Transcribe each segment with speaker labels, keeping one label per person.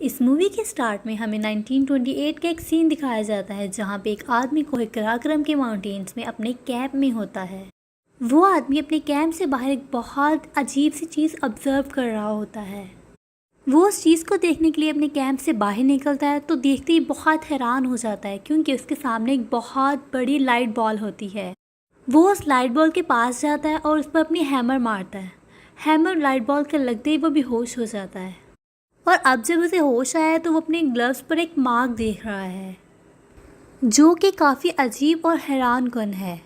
Speaker 1: इस मूवी के स्टार्ट में हमें 1928 का एक सीन दिखाया जाता है जहाँ पे एक आदमी कोह कराक्रम के माउंटेन्स में अपने कैंप में होता है। वो आदमी अपने कैंप से बाहर एक बहुत अजीब सी चीज़ ऑब्जर्व कर रहा होता है। वो उस चीज़ को देखने के लिए अपने कैंप से बाहर निकलता है तो देखते ही बहुत हैरान हो जाता है क्योंकि उसके सामने एक बहुत बड़ी लाइट बॉल होती है। वो उस लाइट बॉल के पास जाता है और उस पर अपनी हैमर मारता है। हैमर लाइट बॉल के लगते ही वो बेहोश हो जाता है और अब जब उसे होश आया है तो वो अपने ग्लव्स पर एक मार्क देख रहा है जो कि काफ़ी अजीब और हैरानकुन है।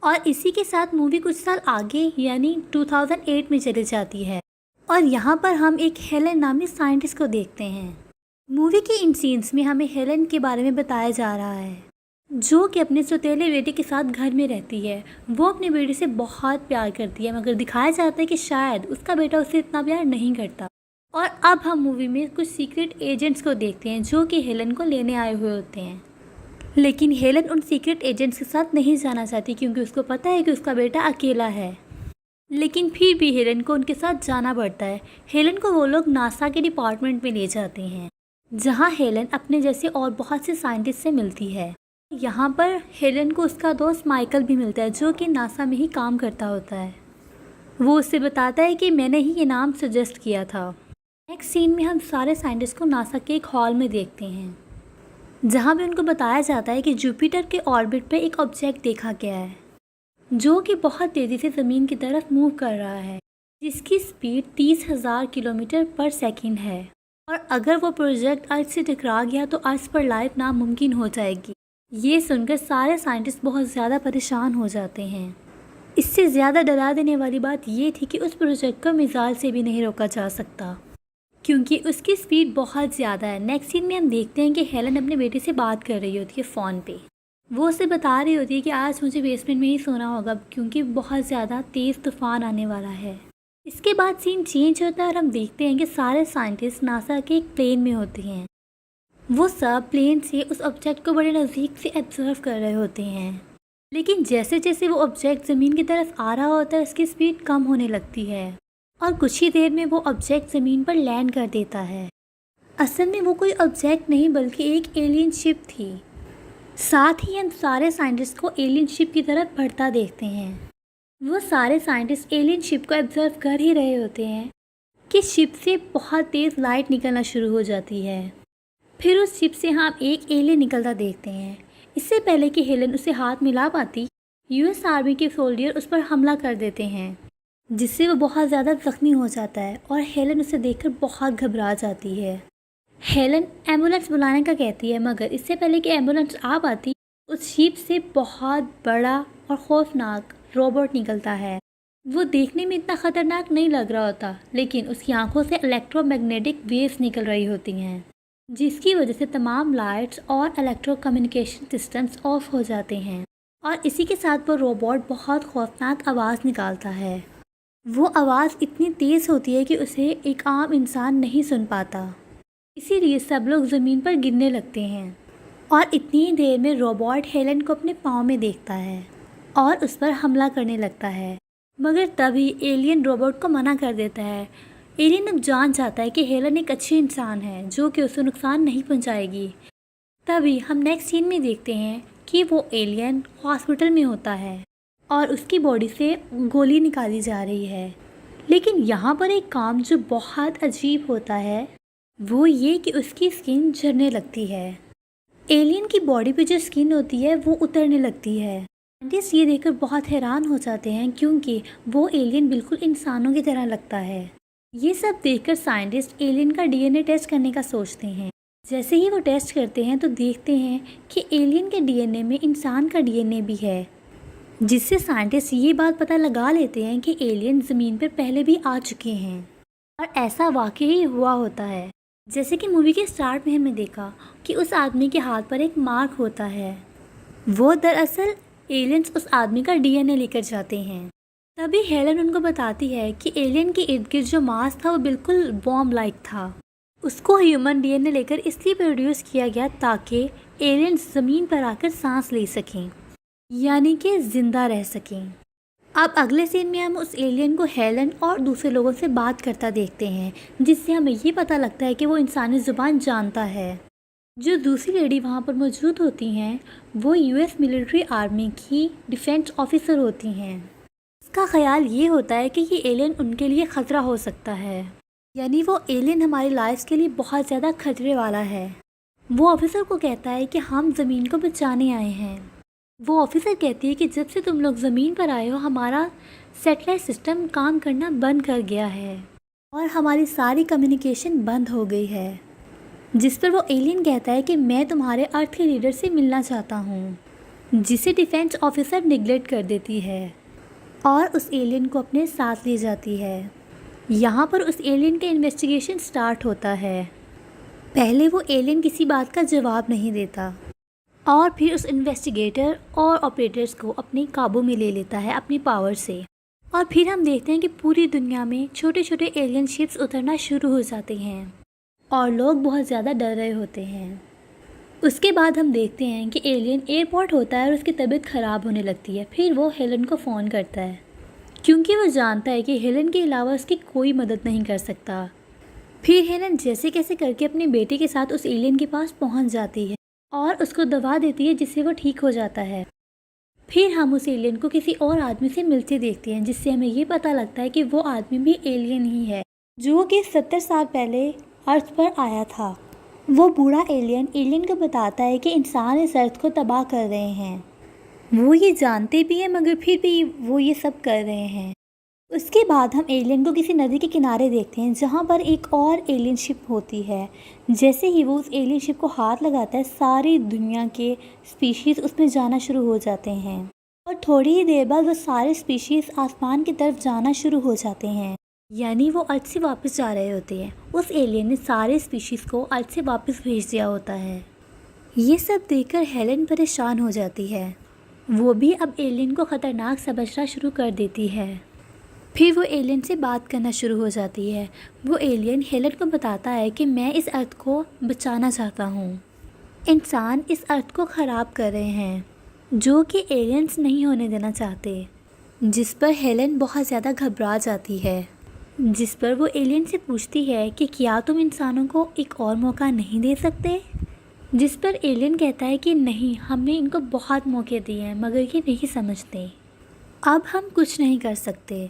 Speaker 1: और इसी के साथ मूवी कुछ साल आगे यानी 2008 में चली जाती है और यहाँ पर हम एक हेलन नामी साइंटिस्ट को देखते हैं। मूवी के इन सीन्स में हमें हेलन के बारे में बताया जा रहा है जो कि अपने सौतेले बेटे के साथ घर में रहती है। वो अपने बेटे से बहुत प्यार करती है मगर दिखाया जाता है कि शायद उसका बेटा उससे इतना प्यार नहीं करता। और अब हम मूवी में कुछ सीक्रेट एजेंट्स को देखते हैं जो कि हेलन को लेने आए हुए होते हैं, लेकिन हेलन उन सीक्रेट एजेंट्स के साथ नहीं जाना चाहती क्योंकि उसको पता है कि उसका बेटा अकेला है। लेकिन फिर भी हेलन को उनके साथ जाना पड़ता है। हेलन को वो लोग नासा के डिपार्टमेंट में ले जाते हैं जहाँ हेलन अपने जैसे और बहुत से साइंटिस्ट से मिलती है। यहाँ पर हेलन को उसका दोस्त माइकल भी मिलता है जो कि नासा में ही काम करता होता है। वो उससे बताता है कि मैंने ही ये नाम सजेस्ट किया था। नेक्स्ट सीन में हम सारे साइंटिस्ट को नासा के एक हॉल में देखते हैं जहाँ पे उनको बताया जाता है कि जुपिटर के ऑर्बिट पे एक ऑब्जेक्ट देखा गया है जो कि बहुत तेज़ी से ज़मीन की तरफ मूव कर रहा है जिसकी स्पीड 30,000 किलोमीटर पर सेकंड है। और अगर वो प्रोजेक्ट अर्थ से टकरा गया तो अर्थ पर लाइफ नामुमकिन हो जाएगी। ये सुनकर सारे साइंटिस्ट बहुत ज़्यादा परेशान हो जाते हैं। इससे ज़्यादा डरा देने वाली बात ये थी कि उस प्रोजेक्ट को मिसाइल से भी नहीं रोका जा सकता क्योंकि उसकी स्पीड बहुत ज़्यादा है। नेक्स्ट सीन में हम देखते हैं कि हेलन अपने बेटे से बात कर रही होती है फ़ोन पे। वो उसे बता रही होती है कि आज मुझे बेसमेंट में ही सोना होगा क्योंकि बहुत ज़्यादा तेज़ तूफान आने वाला है। इसके बाद सीन चेंज होता है और हम देखते हैं कि सारे साइंटिस्ट नासा के एक प्लेन में होते हैं। वो सब प्लेन से उस ऑब्जेक्ट को बड़े नज़दीक से ऑब्जर्व कर रहे होते हैं, लेकिन जैसे जैसे वो ऑब्जेक्ट ज़मीन की तरफ आ रहा होता है उसकी स्पीड कम होने लगती है और कुछ ही देर में वो ऑब्जेक्ट ज़मीन पर लैंड कर देता है। असल में वो कोई ऑब्जेक्ट नहीं बल्कि एक एलियन शिप थी। साथ ही हम सारे साइंटिस्ट को एलियन शिप की तरफ बढ़ता देखते हैं। वो सारे साइंटिस्ट एलियन शिप को ऑब्जर्व कर ही रहे होते हैं कि शिप से बहुत तेज़ लाइट निकलना शुरू हो जाती है। फिर उस शिप से हम एक एलियन निकलता देखते हैं। इससे पहले कि हेलन उसे हाथ मिला पाती, यूएस आर्मी के सोल्जर उस पर हमला कर देते हैं जिससे वो बहुत ज़्यादा ज़ख्मी हो जाता है और हेलन उसे देखकर बहुत घबरा जाती है। हेलन एम्बुलेंस बुलाने का कहती है मगर इससे पहले कि एम्बुलेंस आ पाती उस शिप से बहुत बड़ा और खौफनाक रोबोट निकलता है। वो देखने में इतना ख़तरनाक नहीं लग रहा होता लेकिन उसकी आंखों से इलेक्ट्रोमैग्नेटिक वेव्स निकल रही होती हैं जिसकी वजह से तमाम लाइट्स और इलेक्ट्रो कम्युनिकेशन सिस्टम्स ऑफ हो जाते हैं और इसी के साथ वो रोबोट बहुत खौफनाक आवाज़ निकालता है। वो आवाज़ इतनी तेज़ होती है कि उसे एक आम इंसान नहीं सुन पाता, इसीलिए सब लोग ज़मीन पर गिरने लगते हैं। और इतनी ही देर में रोबोट हेलन को अपने पाँव में देखता है और उस पर हमला करने लगता है मगर तभी एलियन रोबोट को मना कर देता है। एलियन अब जान जाता है कि हेलन एक अच्छी इंसान है जो कि उसे नुकसान नहीं पहुंचाएगी। तभी हम नेक्स्ट सीन में देखते हैं कि वो एलियन हॉस्पिटल में होता है और उसकी बॉडी से गोली निकाली जा रही है। लेकिन यहाँ पर एक काम जो बहुत अजीब होता है वो ये कि उसकी स्किन झड़ने लगती है। एलियन की बॉडी पे जो स्किन होती है वो उतरने लगती है। साइंटिस्ट ये देखकर बहुत हैरान हो जाते हैं क्योंकि वो एलियन बिल्कुल इंसानों की तरह लगता है। ये सब देखकर साइंटिस्ट एलियन का डीएनए टेस्ट करने का सोचते हैं। जैसे ही वो टेस्ट करते हैं तो देखते हैं कि एलियन के डीएनए में इंसान का डीएनए भी है, जिससे साइंटिस्ट ये बात पता लगा लेते हैं कि एलियन ज़मीन पर पहले भी आ चुके हैं। और ऐसा वाकई ही हुआ होता है। जैसे कि मूवी के स्टार्ट में हमने देखा कि उस आदमी के हाथ पर एक मार्क होता है। वो दरअसल एलियंस उस आदमी का डीएनए लेकर जाते हैं। तभी हेलन उनको बताती है कि एलियन के इर्द गिर्द जो मास था वो बिल्कुल बॉम्ब लाइक था। उसको ह्यूमन डीएनए लेकर इसलिए प्रोड्यूस किया गया ताकि एलियंस ज़मीन पर आकर सांस ले सकें, यानी कि ज़िंदा रह सकें। अब अगले सीन में हम उस एलियन को हेलन और दूसरे लोगों से बात करता देखते हैं, जिससे हमें ये पता लगता है कि वो इंसानी ज़ुबान जानता है। जो दूसरी लेडी वहाँ पर मौजूद होती हैं वो यूएस मिलिट्री आर्मी की डिफेंस ऑफिसर होती हैं। इसका ख्याल ये होता है कि ये एलियन उनके लिए ख़तरा हो सकता है, यानी वो एलियन हमारी लाइफ के लिए बहुत ज़्यादा खतरे वाला है। वो ऑफिसर को कहता है कि हम ज़मीन को बचाने आए हैं। वो ऑफिसर कहती है कि जब से तुम लोग ज़मीन पर आए हो हमारा सैटेलाइट सिस्टम काम करना बंद कर गया है और हमारी सारी कम्युनिकेशन बंद हो गई है। जिस पर वो एलियन कहता है कि मैं तुम्हारे अर्थ के लीडर से मिलना चाहता हूँ, जिसे डिफेंस ऑफिसर निगलेक्ट कर देती है और उस एलियन को अपने साथ ले जाती है। यहाँ पर उस एलियन का इन्वेस्टिगेशन स्टार्ट होता है। पहले वो एलियन किसी बात का जवाब नहीं देता और फिर उस इन्वेस्टिगेटर और ऑपरेटर्स को अपने काबू में ले लेता है अपनी पावर से। और फिर हम देखते हैं कि पूरी दुनिया में छोटे छोटे एलियन शिप्स उतरना शुरू हो जाते हैं और लोग बहुत ज़्यादा डर रहे होते हैं। उसके बाद हम देखते हैं कि एलियन एयरपोर्ट होता है और उसकी तबीयत ख़राब होने लगती है। फिर वो हेलन को फ़ोन करता है क्योंकि वो जानता है कि हेलन के अलावा उसकी कोई मदद नहीं कर सकता। फिर हेलन जैसे कैसे करके अपने बेटे के साथ उस एलियन के पास पहुंच जाती है और उसको दवा देती है जिससे वो ठीक हो जाता है। फिर हम उस एलियन को किसी और आदमी से मिलते देखते हैं, जिससे हमें ये पता लगता है कि वो आदमी भी एलियन ही है जो कि 70 साल पहले अर्थ पर आया था। वो बूढ़ा एलियन को बताता है कि इंसान इस अर्थ को तबाह कर रहे हैं। वो ये जानते भी हैं मगर फिर भी वो ये सब कर रहे हैं। उसके बाद हम एलियन को किसी नदी के किनारे देखते हैं जहाँ पर एक और एलियन शिप होती है। जैसे ही वो उस एलियन शिप को हाथ लगाता है सारी दुनिया के स्पीशीज़ उसमें जाना शुरू हो जाते हैं और थोड़ी ही देर बाद वो सारे स्पीशीज़ आसमान की तरफ जाना शुरू हो जाते हैं, यानी वो अर्थ से वापस जा रहे होते हैं। उस एलियन ने सारे स्पीशीज़ को अर्थ से वापस भेज दिया होता है। ये सब देखकर हेलन परेशान हो जाती है। वो भी अब एलियन को ख़तरनाक समझना शुरू कर देती है। फिर वो एलियन से बात करना शुरू हो जाती है। वो एलियन हेलन को बताता है कि मैं इस अर्थ को बचाना चाहता हूँ। इंसान इस अर्थ को ख़राब कर रहे हैं जो कि एलियंस नहीं होने देना चाहते। जिस पर हेलन बहुत ज़्यादा घबरा जाती है। जिस पर वो एलियन से पूछती है कि क्या तुम इंसानों को एक और मौका नहीं दे सकते। जिस पर एलियन कहता है कि नहीं, हमने इनको बहुत मौके दिए हैं मगर ये नहीं समझते, अब हम कुछ नहीं कर सकते।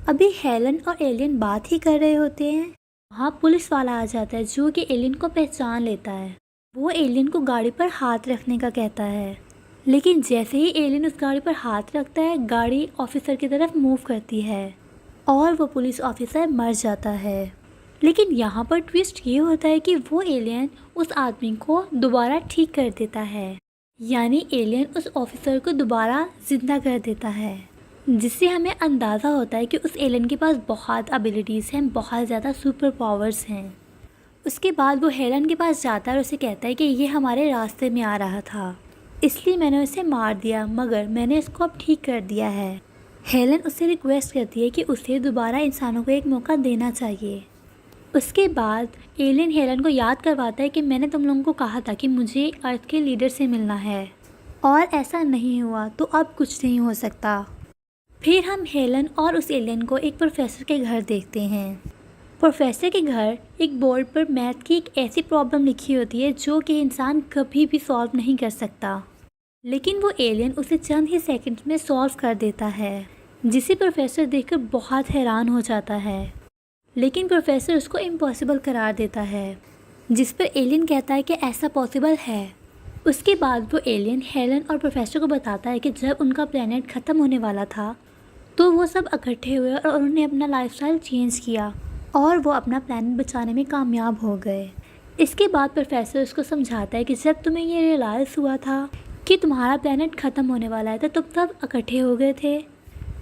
Speaker 1: अभी हेलन और एलियन बात ही कर रहे होते हैं, वहाँ पुलिस वाला आ जाता है जो कि एलियन को पहचान लेता है। वो एलियन को गाड़ी पर हाथ रखने का कहता है, लेकिन जैसे ही एलियन उस गाड़ी पर हाथ रखता है गाड़ी ऑफिसर की तरफ मूव करती है और वो पुलिस ऑफिसर मर जाता है। लेकिन यहाँ पर ट्विस्ट ये होता है कि वो एलियन उस आदमी को दोबारा ठीक कर देता है, यानी एलियन उस ऑफिसर को दोबारा ज़िंदा कर देता है, जिससे हमें अंदाज़ा होता है कि उस एलियन के पास बहुत एबिलिटीज़ हैं, बहुत ज़्यादा सुपर पावर्स हैं। उसके बाद वो हेलन के पास जाता है और उसे कहता है कि ये हमारे रास्ते में आ रहा था, इसलिए मैंने उसे मार दिया मगर मैंने इसको अब ठीक कर दिया है। हेलन उससे रिक्वेस्ट करती है कि उसे दोबारा इंसानों को एक मौका देना चाहिए। उसके बाद एलियन हेलन को याद करवाता है कि मैंने तुम लोगों को कहा था कि मुझे अर्थ के लीडर से मिलना है और ऐसा नहीं हुआ तो अब कुछ नहीं हो सकता। फिर हम हेलन और उस एलियन को एक प्रोफेसर के घर देखते हैं। प्रोफेसर के घर एक बोर्ड पर मैथ की एक ऐसी प्रॉब्लम लिखी होती है जो कि इंसान कभी भी सॉल्व नहीं कर सकता, लेकिन वो एलियन उसे चंद ही सेकंड्स में सॉल्व कर देता है, जिसे प्रोफेसर देखकर बहुत हैरान हो जाता है। लेकिन प्रोफेसर उसको इम्पॉसिबल करार देता है, जिस पर एलियन कहता है कि ऐसा पॉसिबल है। उसके बाद वो एलियन हेलन और प्रोफेसर को बताता है कि जब उनका प्लेनेट ख़त्म होने वाला था तो वो सब इकट्ठे हुए और उन्होंने अपना लाइफस्टाइल चेंज किया और वो अपना प्लेनेट बचाने में कामयाब हो गए। इसके बाद प्रोफेसर उसको समझाता है कि जब तुम्हें ये रियलाइज़ हुआ था कि तुम्हारा प्लेनेट ख़त्म होने वाला है तो तुम सब इकट्ठे हो गए थे,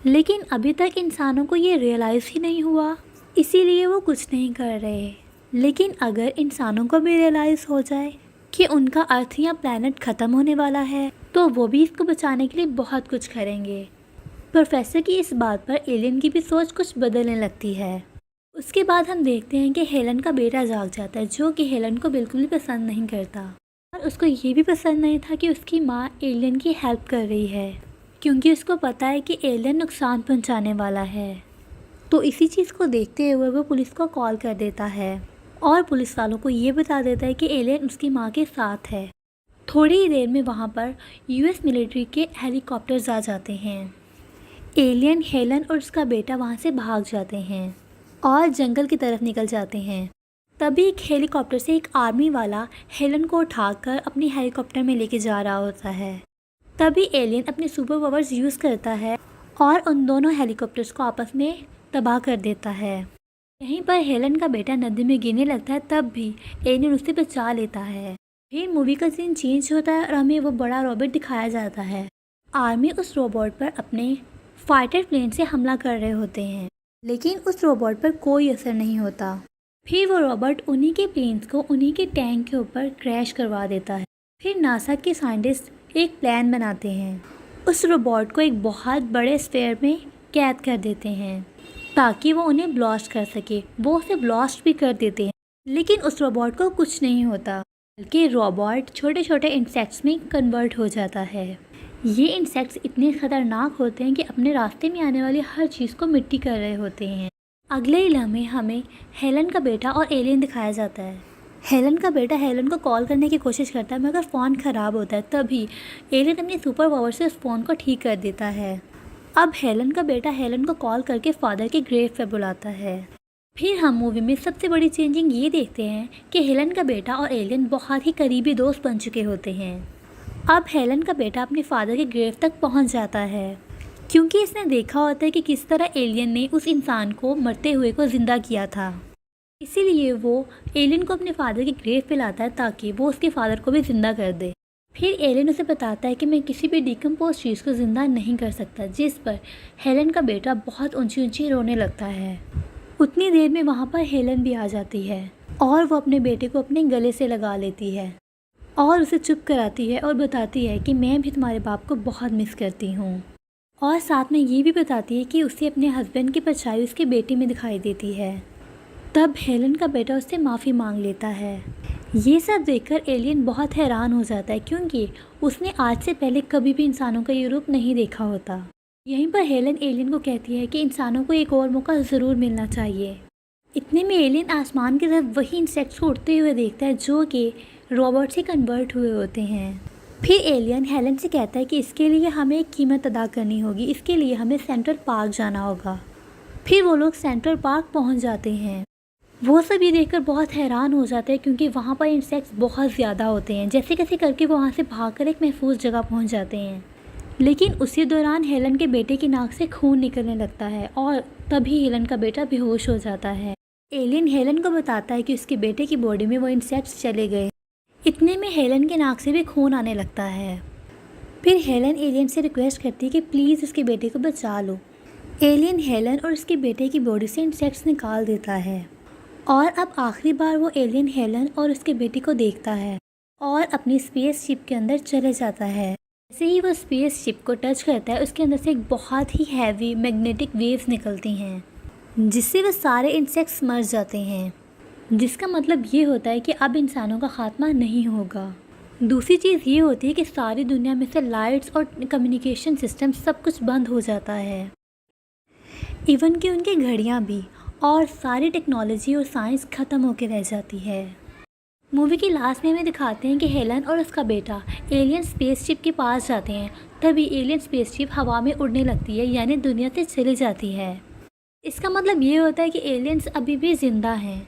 Speaker 1: लेकिन अभी तक इंसानों को ये रियलाइज़ ही नहीं हुआ, इसीलिए वो कुछ नहीं कर रहे। लेकिन अगर इंसानों को भी रियलाइज़ हो जाए कि उनका अर्थ या प्लेनेट ख़त्म होने वाला है तो वो भी इसको बचाने के लिए बहुत कुछ करेंगे। प्रोफेसर की इस बात पर एलियन की भी सोच कुछ बदलने लगती है। उसके बाद हम देखते हैं कि हेलन का बेटा जाग जाता है जो कि हेलन को बिल्कुल भी पसंद नहीं करता और उसको ये भी पसंद नहीं था कि उसकी माँ एलियन की हेल्प कर रही है, क्योंकि उसको पता है कि एलियन नुकसान पहुंचाने वाला है। तो इसी चीज़ को देखते हुए वो पुलिस को कॉल कर देता है और पुलिस वालों को ये बता देता है कि एलियन उसकी माँ के साथ है। थोड़ी ही देर में वहाँ पर यूएस मिलिट्री के हेलीकॉप्टर्स आ जाते हैं। एलियन, हेलन और उसका बेटा वहाँ से भाग जाते हैं और जंगल की तरफ निकल जाते हैं। तभी एक हेलीकॉप्टर से एक आर्मी वाला हेलन को उठाकर अपनी हेलीकॉप्टर में लेके जा रहा होता है। तभी एलियन अपने सुपर पावर्स यूज़ करता है और उन दोनों हेलीकॉप्टर्स को आपस में तबाह कर देता है। यहीं पर हेलन का बेटा नदी में गिरने लगता है, तब भी एलियन उसे बचा लेता है। फिर मूवी का सीन चेंज होता है और हमें वो बड़ा रोबोट दिखाया जाता है। आर्मी उस रोबोट पर अपने फाइटर प्लेन से हमला कर रहे होते हैं, लेकिन उस रोबोट पर कोई असर नहीं होता। फिर वो रोबोट उन्हीं के प्लेन्स को उन्हीं के टैंक के ऊपर क्रैश करवा देता है। फिर नासा के साइंटिस्ट एक प्लान बनाते हैं। उस रोबोट को एक बहुत बड़े स्फीयर में कैद कर देते हैं ताकि वो उन्हें ब्लास्ट कर सके। वो उसे ब्लास्ट भी कर देते हैं, लेकिन उस रोबोट को कुछ नहीं होता, बल्कि रोबोट छोटे छोटे इंसेक्ट्स में कन्वर्ट हो जाता है। ये इंसेक्ट्स इतने ख़तरनाक होते हैं कि अपने रास्ते में आने वाली हर चीज़ को मिट्टी कर रहे होते हैं। अगले ही लम्हे हमें हेलन का बेटा और एलियन दिखाया जाता है। हेलन का बेटा हेलन को कॉल करने की कोशिश करता है, मगर फ़ोन ख़राब होता है। तभी एलियन अपनी सुपर पावर से उस फ़ोन को ठीक कर देता है। अब हेलन का बेटा हेलन को कॉल करके फादर के ग्रेव पे बुलाता है। फिर हम मूवी में सबसे बड़ी चेंजिंग ये देखते हैं कि हेलन का बेटा और एलियन बहुत ही करीबी दोस्त बन चुके होते हैं। अब हेलन का बेटा अपने फादर के ग्रेव तक पहुंच जाता है, क्योंकि इसने देखा होता है कि किस तरह एलियन ने उस इंसान को मरते हुए को ज़िंदा किया था। इसीलिए वो एलियन को अपने फादर के ग्रेव पे लाता है ताकि वो उसके फादर को भी ज़िंदा कर दे। फिर एलियन उसे बताता है कि मैं किसी भी डिकम्पोज चीज़ को ज़िंदा नहीं कर सकता, जिस पर हेलन का बेटा बहुत ऊंची ऊंची रोने लगता है। उतनी देर में वहाँ पर हेलन भी आ जाती है और वो अपने बेटे को अपने गले से लगा लेती है और उसे चुप कराती है और बताती है कि मैं भी तुम्हारे बाप को बहुत मिस करती हूँ। और साथ में ये भी बताती है कि उसे अपने हस्बैंड की परछाई उसके बेटे में दिखाई देती है। तब हेलन का बेटा उससे माफ़ी मांग लेता है। ये सब देखकर एलियन बहुत हैरान हो जाता है, क्योंकि उसने आज से पहले कभी भी इंसानों का ये रूप नहीं देखा होता। यहीं पर हेलन एलियन को कहती है कि इंसानों को एक और मौका ज़रूर मिलना चाहिए। इतने में एलियन आसमान की तरफ वही इंसेक्ट्स को उड़ते हुए देखता है जो कि रोबोट से कन्वर्ट हुए होते हैं। फिर एलियन हेलन से कहता है कि इसके लिए हमें एक कीमत अदा करनी होगी, इसके लिए हमें सेंट्रल पार्क जाना होगा। फिर वो लोग सेंट्रल पार्क पहुंच जाते हैं। वो सब ये देखकर बहुत हैरान हो जाते हैं, क्योंकि वहाँ पर इंसेक्ट्स बहुत ज़्यादा होते हैं। जैसे कैसे करके वो वहाँ से भागकर एक महफूज जगह पहुँच जाते हैं। लेकिन उसी दौरान हेलन के बेटे की नाक से खून निकलने लगता है और तभी हेलन का बेटा बेहोश हो जाता है। एलियन हेलन को बताता है कि उसके बेटे की बॉडी में वो इंसेक्ट्स चले गए। इतने में हेलन के नाक से भी खून आने लगता है। फिर हेलन एलियन से रिक्वेस्ट करती है कि प्लीज़ उसके बेटे को बचा लो। एलियन हेलन और उसके बेटे की बॉडी से इंसेक्ट्स निकाल देता है और अब आखिरी बार वो एलियन हेलन और उसके बेटे को देखता है और अपनी स्पेस शिप के अंदर चले जाता है। जैसे ही वो स्पेस शिप को टच करता है, उसके अंदर से एक बहुत ही हैवी मैग्नेटिक वेव्स निकलती हैं, जिससे वो सारे इंसेक्ट्स मर जाते हैं। जिसका मतलब ये होता है कि अब इंसानों का खात्मा नहीं होगा। दूसरी चीज़ ये होती है कि सारी दुनिया में से लाइट्स और कम्युनिकेशन सिस्टम सब कुछ बंद हो जाता है, इवन कि उनकी घड़ियाँ भी, और सारी टेक्नोलॉजी और साइंस ख़त्म होकर रह जाती है। मूवी की लास्ट में हमें दिखाते हैं कि हेलन और उसका बेटा एलियन स्पेसशिप के पास जाते हैं। तभी एलियन स्पेसशिप हवा में उड़ने लगती है, यानी दुनिया से चली जाती है। इसका मतलब ये होता है कि एलियंस अभी भी ज़िंदा हैं।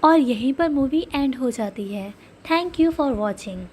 Speaker 1: और यहीं पर मूवी एंड हो जाती है। Thank you for watching.